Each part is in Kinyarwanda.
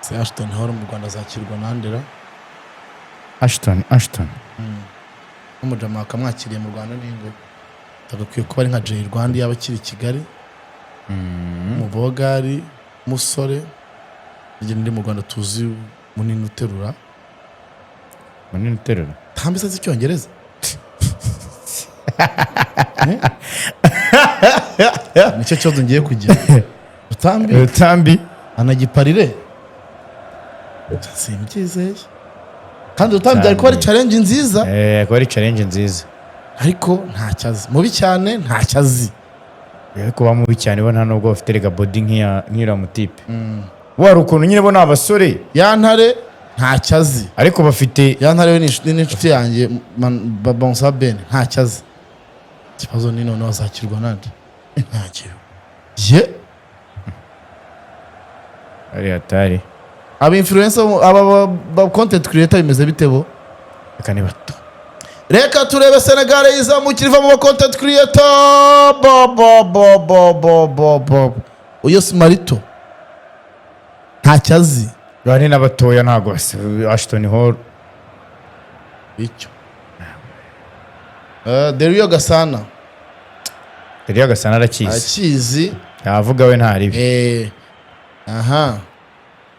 se Ashton Hall mu Rwanda azakirwa nandera Ashton umujama akamwakiriye mu Rwanda n'ingo tagakwiye kuba ari nka Jay Rwanda y'abakiri Kigali mu Bogari musore ngiye ndi mu Rwanda tuzi munini uterura tambisa icyongereza nicyo cyozo ngiye kugira Rutambi anagiparire simbyizeye kandi Rutambi ariko ari challenge nziza ko ari challenge nziza ariko ntacyazi mubi cyane ntacyazi ariko bamubi cyane bo nta nubwo bafite rega body nk'ira mutipe wari ukuntu nyine bo nabasore yantare ntacyazi ariko bafite yantare we n'inshuti yanjye baba Musabene ntacyazi kibazo ni none wazakirwa nande ntacyo ye ari atari aba influencer aba content creator bimeze bitebo akane bato reka turebe Senegal izamukira iva mu content creator uyo Smarito ntacyazi bari n'abatoya ntago Ashton Hall icyo Deriyo Gasana arakizi yavuga we ntaribi aha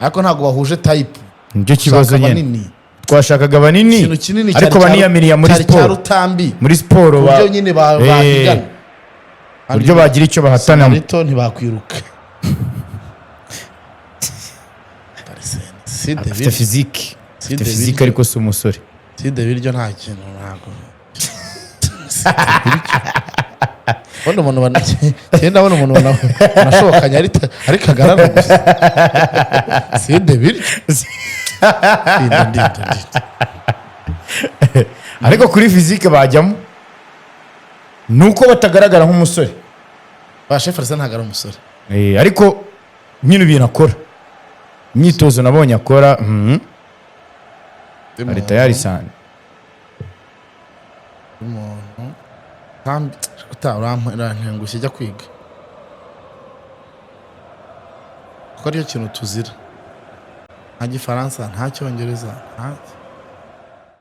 ariko ntago bahuje type nicyo kibazo nyine twashakaga banini ariko baniyamiriya muri sport buryo nyine bahigana buryo bagira icyo bahatana Smarito ntibakwiruka afite physique ariko si umusore side biryo nta kintu ntago Bono umuntu cyenda bono umuntu nashokanya ari kagarana gusa side biryo ariko kuri physique bajyamo nuko batagaragara nk'umusore ba chef Farsa ntagara umusore ariko nyine ibintu akora imyitozo nabonye akora ari tayari cyane umuntu kandi utarantengushye jya kwiga ko ariyo kintu tuzira nta gifaransa nta cyongereza nta